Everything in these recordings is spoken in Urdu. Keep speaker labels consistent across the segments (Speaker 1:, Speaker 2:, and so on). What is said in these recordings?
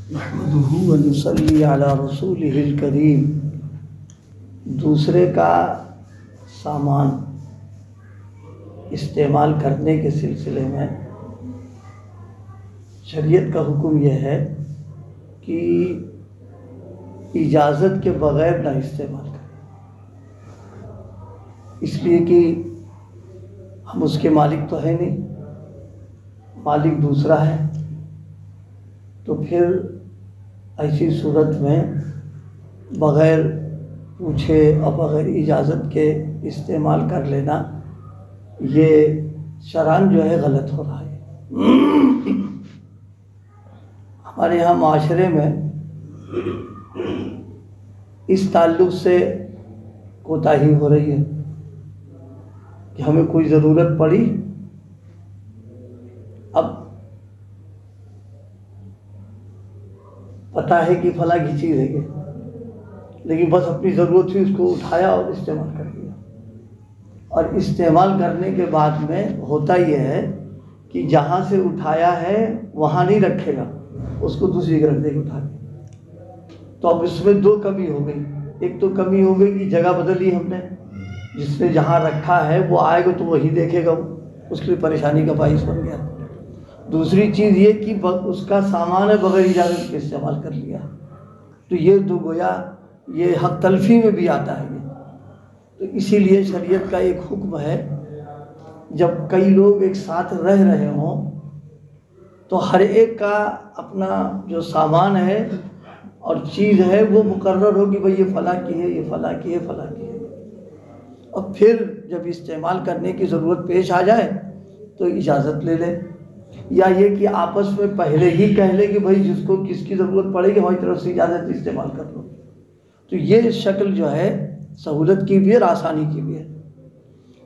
Speaker 1: نحمدہ ونصلی علی رسولہ الکریم۔ دوسرے کا سامان استعمال کرنے کے سلسلے میں شریعت کا حکم یہ ہے کہ اجازت کے بغیر نہ استعمال کریں، اس لیے کہ ہم اس کے مالک تو ہے نہیں، مالک دوسرا ہے، تو پھر ایسی صورت میں بغیر پوچھے اور بغیر اجازت کے استعمال کر لینا یہ شرعاً جو ہے غلط ہو رہا ہے۔ ہمارے یہاں معاشرے میں اس تعلق سے کوتاہی ہو رہی ہے کہ ہمیں کوئی ضرورت پڑی، اب پتہ ہے کہ فلاں کی چیز ہے یہ، لیکن بس اپنی ضرورت تھی اس کو اٹھایا اور استعمال کر لیا، اور استعمال کرنے کے بعد میں ہوتا یہ ہے کہ جہاں سے اٹھایا ہے وہاں نہیں رکھے گا، اس کو دوسری جگہ رکھ دے گا اٹھا کے۔ تو اب اس میں دو کمی ہو گئی، ایک تو کمی ہو گئی کہ جگہ بدلی ہم نے، جس نے جہاں رکھا ہے وہ آئے گا تو وہی دیکھے گا، اس کے لیے پریشانی کا باعث بن گیا۔ دوسری چیز یہ کہ اس کا سامان ہے بغیر اجازت کے استعمال کر لیا، تو یہ تو گویا یہ حق تلفی میں بھی آتا ہے یہ۔ تو اسی لیے شریعت کا ایک حکم ہے، جب کئی لوگ ایک ساتھ رہ رہے ہوں تو ہر ایک کا اپنا جو سامان ہے اور چیز ہے وہ مقرر ہو کہ بھئی یہ فلاں کی ہے، یہ فلاں کی ہے، فلاں کی ہے، اور پھر جب استعمال کرنے کی ضرورت پیش آ جائے تو اجازت لے لے، یا یہ کہ آپس میں پہلے ہی کہہ لے کہ بھئی جس کو کس کی ضرورت پڑے گی ہماری طرف سے اجازت استعمال کر لو۔ تو یہ شکل جو ہے سہولت کی بھی ہے اور آسانی کی بھی ہے۔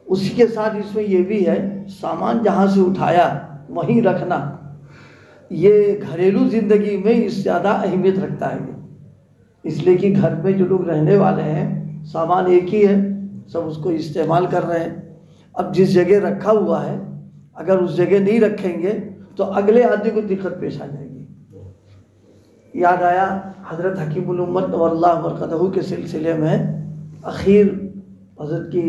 Speaker 1: اسی کے ساتھ اس میں یہ بھی ہے سامان جہاں سے اٹھایا وہیں رکھنا، یہ گھریلو زندگی میں اس سے زیادہ اہمیت رکھتا ہے یہ، اس لیے کہ گھر میں جو لوگ رہنے والے ہیں سامان ایک ہی ہے، سب اس کو استعمال کر رہے ہیں۔ اب جس جگہ رکھا ہوا ہے اگر اس جگہ نہیں رکھیں گے تو اگلے آدمی کو دقت پیش آ جائے گی۔ یاد آیا حضرت حکیم الامت نور اللہ مرقدہ کے سلسلے میں اخیر حضرت کی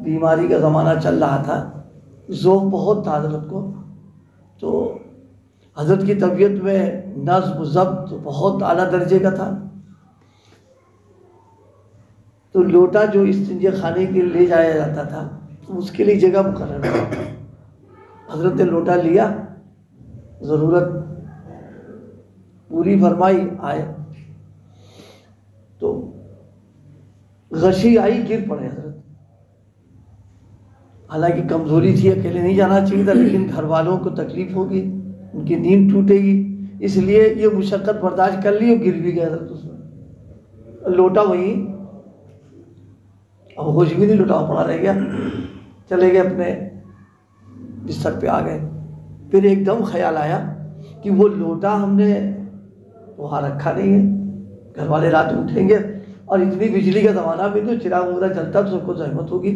Speaker 1: بیماری کا زمانہ چل رہا تھا، ذوق بہت تھا حضرت کو، تو حضرت کی طبیعت میں نظم و ضبط بہت اعلیٰ درجے کا تھا، تو لوٹا جو استنجے خانے کے لیے لے جایا جاتا تھا اس کے لیے جگہ مقرر ہے۔ حضرت نے لوٹا لیا، ضرورت پوری فرمائی، آئے تو غشی آئی، گر پڑے حضرت۔ حالانکہ کمزوری تھی، اکیلے نہیں جانا چاہیے تھا، لیکن گھر والوں کو تکلیف ہوگی، ان کی نیند ٹوٹے گی، اس لیے یہ مشقت برداشت کر لی اور گر بھی گئے حضرت اس میں۔ لوٹا وہیں، اب ہوش بھی نہیں، لوٹا پڑا رہ گیا، چلے گئے اپنے بستر پہ آ گئے۔ پھر ایک دم خیال آیا کہ وہ لوٹا ہم نے وہاں رکھا نہیں ہے، گھر والے رات اٹھیں گے اور اتنی بجلی کا زمانہ بھی تو چراغ وغیرہ چلتا تو سب کو زحمت ہوگی۔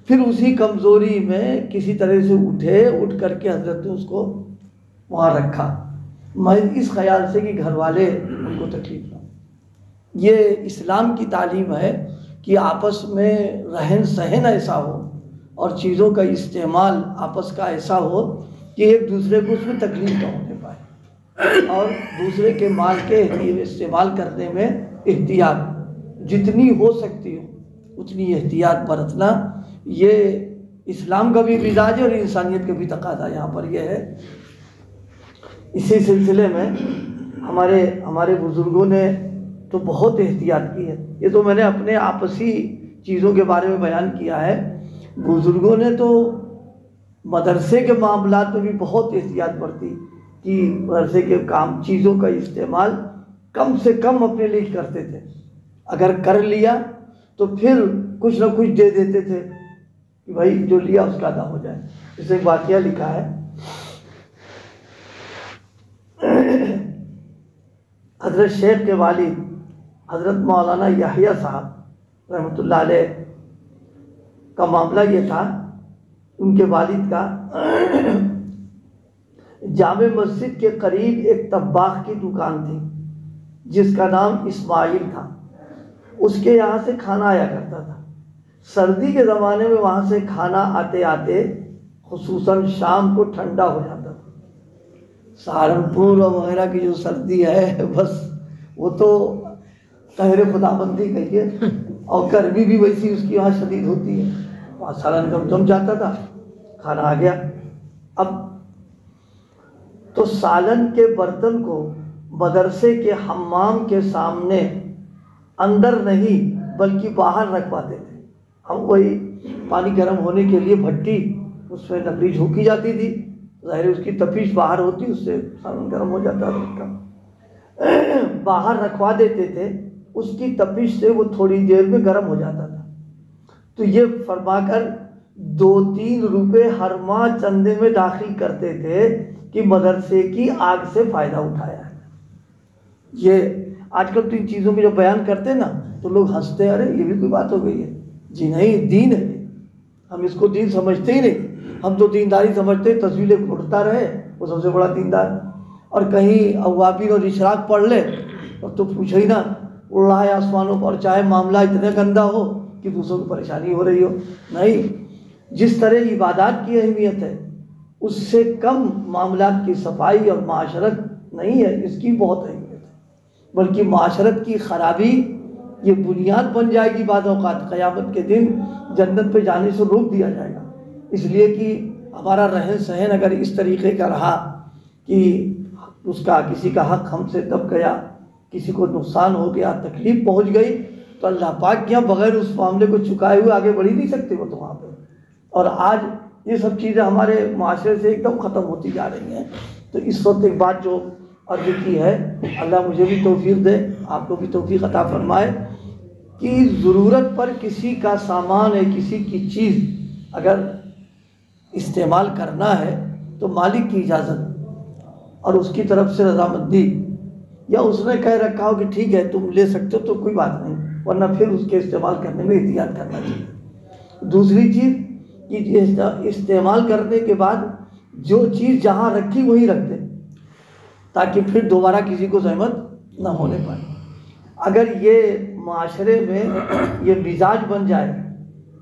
Speaker 1: پھر اسی کمزوری میں کسی طرح سے اٹھے، اٹھ کر کے حضرت نے اس کو وہاں رکھا، میں اس خیال سے کہ گھر والے ان کو تکلیف نہ ہو۔ یہ اسلام کی تعلیم ہے کہ آپس میں رہن سہن ایسا ہو اور چیزوں کا استعمال آپس کا ایسا ہو کہ ایک دوسرے کو اس میں تکلیف نہ ہونے پائے، اور دوسرے کے مال کے استعمال کرنے میں احتیاط جتنی ہو سکتی ہو اتنی احتیاط برتنا، یہ اسلام کا بھی مزاج ہے اور انسانیت کا بھی تقاضا یہاں پر یہ ہے۔ اسی سلسلے میں ہمارے بزرگوں نے تو بہت احتیاط کی ہے، یہ تو میں نے اپنے آپسی چیزوں کے بارے میں بیان کیا ہے، بزرگوں نے تو مدرسے کے معاملات میں بھی بہت احتیاط برتی کہ مدرسے کے کام چیزوں کا استعمال کم سے کم اپنے لیے کرتے تھے، اگر کر لیا تو پھر کچھ نہ کچھ دے دیتے تھے کہ بھائی جو لیا اس کا ادا ہو جائے۔ اس ایک واقعہ لکھا ہے، حضرت شیخ کے والد حضرت مولانا یحییٰ صاحب رحمۃ اللہ علیہ کا معاملہ یہ تھا، ان کے والد کا جامع مسجد کے قریب ایک طباخ کی دکان تھی جس کا نام اسماعیل تھا. اس کے یہاں سے کھانا آیا کرتا تھا. سردی کے زمانے میں وہاں سے کھانا آتے آتے خصوصاً شام کو ٹھنڈا ہو جاتا تھا. سہارنپور وغیرہ کی جو سردی ہے بس وہ تو قہر خدا بندی کہیے، اور گرمی بھی ویسی اس کی وہاں شدید ہوتی ہے. وہاں سالن کم جم جاتا تھا، کھانا آ گیا. اب تو سالن کے برتن کو مدرسے کے حمام کے سامنے اندر نہیں بلکہ باہر رکھواتے تھے. ہم وہی پانی گرم ہونے کے لیے بھٹی، اس میں لکڑی جھونکی جاتی تھی، ظاہر اس کی تپش باہر ہوتی، اس سے سالن گرم ہو جاتا تھا. باہر رکھوا دیتے تھے، اس کی تپش سے وہ تھوڑی دیر میں گرم ہو جاتا تھا. تو یہ فرما کر 2-3 روپے ہر ماہ چندے میں داخل کرتے تھے کہ مدرسے کی آگ سے فائدہ اٹھایا ہے. یہ آج کل تو ان چیزوں کی جو بیان کرتے ہیں نا تو لوگ ہنستے ہیں، ارے یہ بھی کوئی بات ہو گئی ہے. جی نہیں، دین ہے. ہم اس کو دین سمجھتے ہی نہیں. ہم تو دینداری سمجھتے تصویریں اٹھتا رہے وہ سب سے بڑا دیندار. اور کہیں اوابین اور اشراق پڑھ لے اور تو پوچھو ہی نا، اڑا ہے آسمانوں پر، چاہے معاملہ اتنا گندا ہو کہ دوسروں کو پریشانی ہو رہی ہو. نہیں، جس طرح عبادات کی اہمیت ہے اس سے کم معاملات کی صفائی اور معاشرت نہیں ہے. اس کی بہت اہمیت ہے، بلکہ معاشرت کی خرابی یہ بنیاد بن جائے گی. بعض اوقات قیامت کے دن جنت پہ جانے سے روک دیا جائے گا، اس لیے کہ ہمارا رہن سہن اگر اس طریقے کا رہا کہ اس کا کسی کا حق ہم سے دب گیا، کسی کو نقصان ہو گیا، تکلیف پہنچ گئی، تو اللہ پاک کیا بغیر اس معاملے کو چکائے ہوئے آگے بڑھ ہی نہیں سکتے وہ تو وہاں پہ. اور آج یہ سب چیزیں ہمارے معاشرے سے ایک دم ختم ہوتی جا رہی ہیں. تو اس وقت ایک بات جو عرض کی ہے، اللہ مجھے بھی توفیق دے، آپ کو بھی توفیق عطا فرمائے، کہ ضرورت پر کسی کا سامان ہے، کسی کی چیز اگر استعمال کرنا ہے تو مالک کی اجازت اور اس کی طرف سے رضامندی، یا اس نے کہہ رکھا ہو کہ ٹھیک ہے تم لے سکتے ہو تو کوئی بات نہیں، ورنہ پھر اس کے استعمال کرنے میں احتیاط کرنا چاہیے. دوسری چیز کہ استعمال کرنے کے بعد جو چیز جہاں رکھی وہیں رکھ دیں تاکہ پھر دوبارہ کسی کو زحمت نہ ہونے پائے. اگر یہ معاشرے میں یہ مزاج بن جائے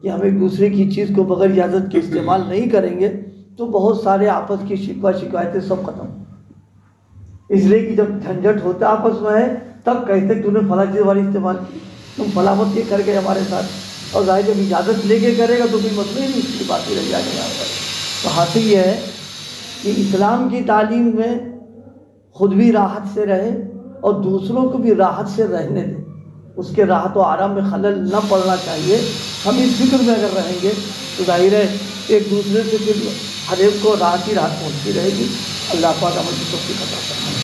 Speaker 1: کہ ہم ایک دوسرے کی چیز کو بغیر اجازت کے استعمال نہیں کریں گے تو بہت سارے آپس کی شکایتیں سب ختم. اس لیے کہ جب جھنجھٹ ہوتا آپس میں ہے تب کہتے تو نے فلاں چیز والی استعمال کی، تم فلاں وقت یہ کر گئے ہمارے ساتھ. اور ظاہر جب اجازت لے کے کرے گا تو کوئی مسئلہ ہی نہیں، اس کی بات ہی رہ جائے گا. تو حاصل یہ ہے کہ اسلام کی تعلیم میں خود بھی راحت سے رہے اور دوسروں کو بھی راحت سے رہنے دیں. اس کے راحت و آرام میں خلل نہ پڑنا چاہیے. ہم اس فکر میں اگر رہیں گے تو ظاہر ہے ایک دوسرے سے پھر ہر ایک کو راحت ہی راحت پہنچتی رہے گی. اللہ پاک ہمیں توفیق عطا فرمائے.